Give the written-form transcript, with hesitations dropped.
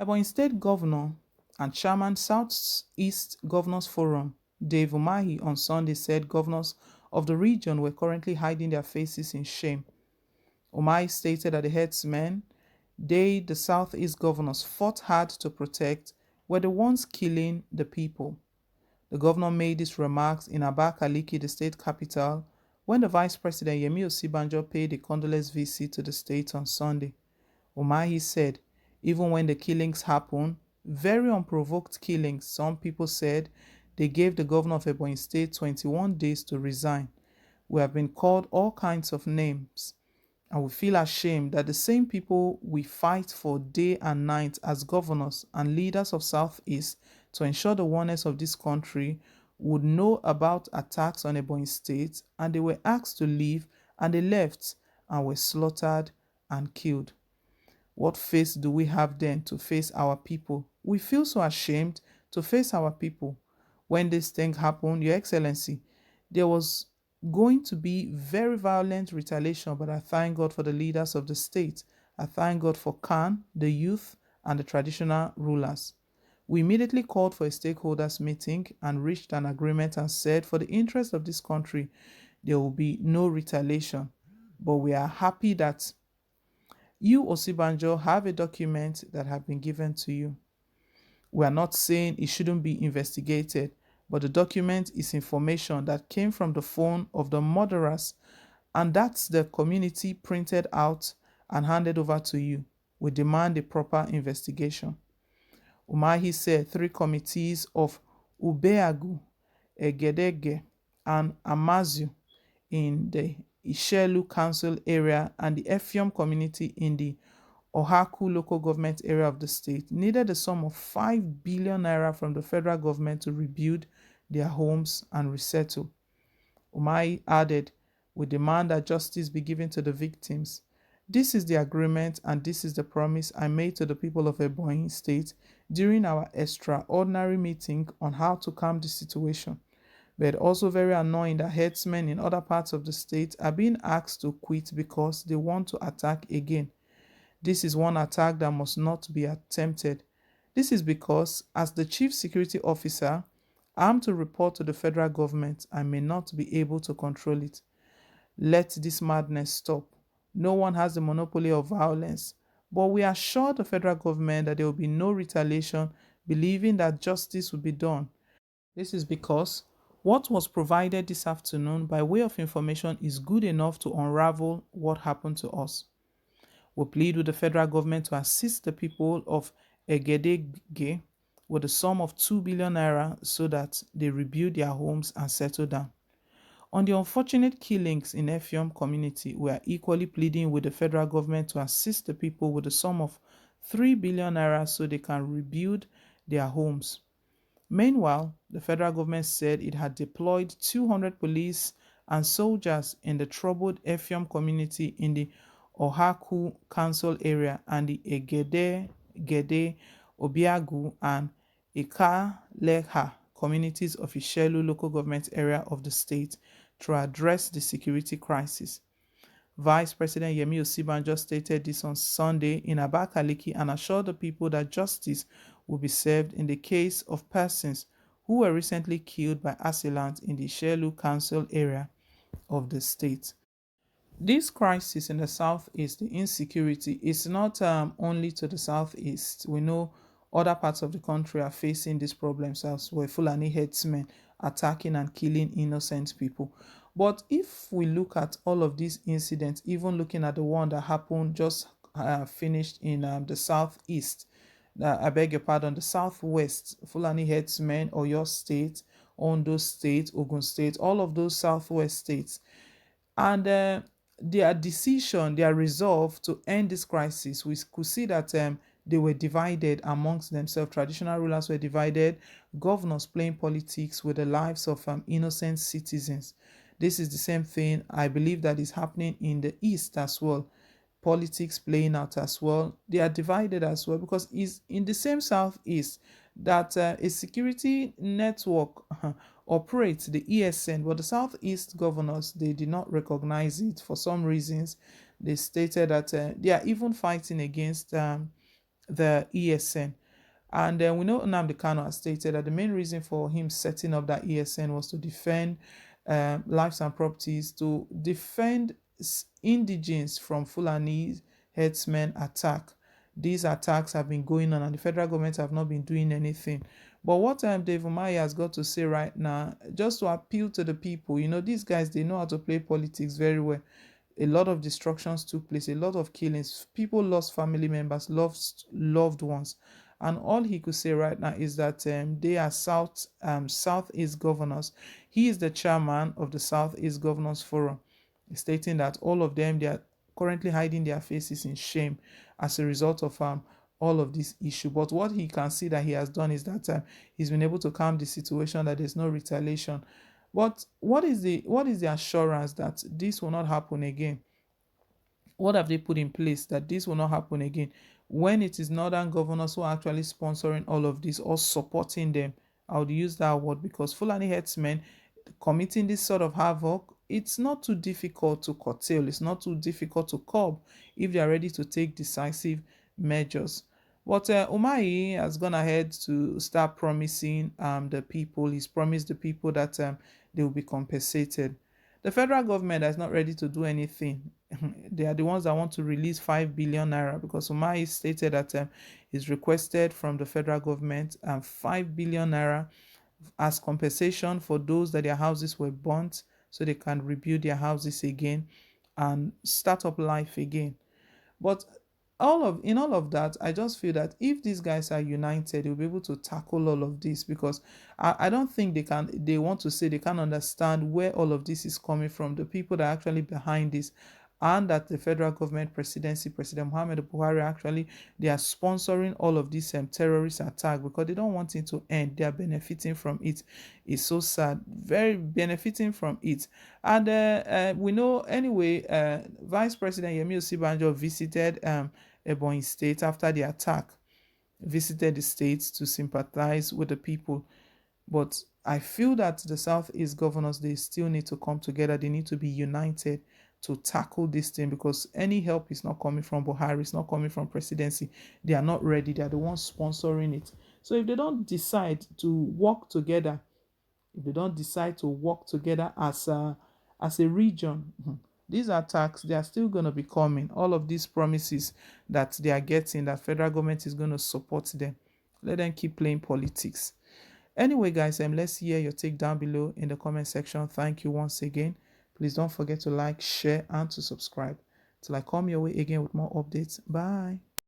Ebonyi State Governor and Chairman Southeast Governors Forum, Dave Umahi, on Sunday said governors of the region were currently hiding their faces in shame. Umahi stated that the headsmen the Southeast governors fought hard to protect, were the ones killing the people. The governor made these remarks in Abakaliki, the state capital, when the Vice President Yemi Osibanjo paid a condolence visit to the state on Sunday. Umahi said, even when the killings happened, very unprovoked killings, some people said they gave the governor of Ebonyi State 21 days to resign. We have been called all kinds of names, and we feel ashamed that the same people we fight for day and night as governors and leaders of Southeast to ensure the oneness of this country would know about attacks on Ebonyi State, and they were asked to leave and they left and were slaughtered and killed. What face do we have then to face our people? We feel so ashamed to face our people. When this thing happened, Your Excellency, there was going to be very violent retaliation, but I thank God for the leaders of the state. I thank God for Khan, the youth, and the traditional rulers. We immediately called for a stakeholders meeting and reached an agreement and said, for the interest of this country, there will be no retaliation. But we are happy that you, Osibanjo, have a document that have been given to you. We are not saying it shouldn't be investigated, but the document is information that came from the phone of the murderers, and that's the community printed out and handed over to you. We demand a proper investigation. Umahi said 3 committees of Ubeagu, Egedege, and Amazu in the Ishelu Council area and the Effium community in the Ohaku local government area of the state needed a sum of 5 billion naira from the federal government to rebuild their homes and resettle. Umai added, we demand that justice be given to the victims. This is the agreement and this is the promise I made to the people of Ebonyi State during our extraordinary meeting on how to calm the situation. But also very annoying that headsmen in other parts of the state are being asked to quit because they want to attack again. This is one attack that must not be attempted. This is because, as the chief security officer, I am to report to the federal government. I may not be able to control it. Let this madness stop. No one has the monopoly of violence, but we assure the federal government that there will be no retaliation, believing that justice will be done. This is because what was provided this afternoon by way of information is good enough to unravel what happened to us. We plead with the federal government to assist the people of Egedege with a sum of 2 billion naira so that they rebuild their homes and settle down. On the unfortunate killings in Effium community, we are equally pleading with the federal government to assist the people with a sum of 3 billion naira so they can rebuild their homes. Meanwhile, the federal government said it had deployed 200 police and soldiers in the troubled Effium community in the Ohaku Council area and the Gede, Obiagu, and Ikaleha communities of Ishelu local government area of the state to address the security crisis. Vice President Yemi Osibanjo stated this on Sunday in Abakaliki and assured the people that justice will be served in the case of persons who were recently killed by assailants in the Ishelu Council area of the state. This crisis in the southeast, the insecurity, is not only to the southeast. We know other parts of the country are facing these problems as well. Fulani headsmen attacking and killing innocent people. But if we look at all of these incidents, even looking at the one that happened just finished in the southeast, I beg your pardon, the southwest, Fulani headsmen, Oyo State, Ondo State, Ogun State, all of those southwest states, and their decision, their resolve to end this crisis, we could see that they were divided amongst themselves. Traditional rulers were divided, governors playing politics with the lives of innocent citizens. This is the same thing I believe that is happening in the East as well. Politics playing out as well. They are divided as well because it's in the same Southeast that a security network operates, the ESN, but the Southeast governors, they did not recognize it for some reasons. They stated that they are even fighting against the ESN. And then we know Nnamdi Kanu has stated that the main reason for him setting up that ESN was to defend lives and properties, to defend indigenes from Fulani herdsmen attack. These attacks have been going on and the federal government have not been doing anything. But what Dave Umahi has got to say right now, just to appeal to the people, these guys, they know how to play politics very well. A lot of destructions took place, a lot of killings. People lost family members, lost loved ones. And all he could say right now is that they are Southeast governors. He is the chairman of the Southeast Governors Forum, stating that all of them, they are currently hiding their faces in shame as a result of all of this issue. But what he can see that he has done is that he's been able to calm the situation, that there's no retaliation. But what is the assurance that this will not happen again? What have they put in place that this will not happen again? When it is northern governors who are actually sponsoring all of this or supporting them, I would use that word, because Fulani headsmen committing this sort of havoc, it's not too difficult to curtail, it's not too difficult to curb if they are ready to take decisive measures. But Umahi has gone ahead to start promising the people, he's promised the people that they will be compensated. The federal government is not ready to do anything. They are the ones that want to release 5 billion naira, because Umahi stated that he's requested from the federal government 5 billion naira as compensation for those that their houses were burnt, so they can rebuild their houses again and start up life again. But in all of that, I just feel that if these guys are united, they'll be able to tackle all of this, because I don't think they want to say they can understand where all of this is coming from, the people that are actually behind this, and that the federal government presidency, President Muhammad Buhari, actually they are sponsoring all of this terrorist attack because they don't want it to end. They are benefiting from it. It's so sad, very benefiting from it. And we know anyway, Vice President Yemi Osibanjo visited Ebonyi State after the attack, visited the state to sympathize with the people. But I feel that the Southeast governors, they still need to come together. They need to be united to tackle this thing, because any help is not coming from Buhari, it's not coming from presidency. They are not ready. They are the ones sponsoring it. So if they don't decide to work together, if they don't decide to work together as a region, these attacks, they are still going to be coming. All of these promises that they are getting, that federal government is going to support them, let them keep playing politics. Anyway, guys, let's hear your take down below in the comment section. Thank you once again. Please don't forget to like, share, and to subscribe till I come your way again with more updates. Bye.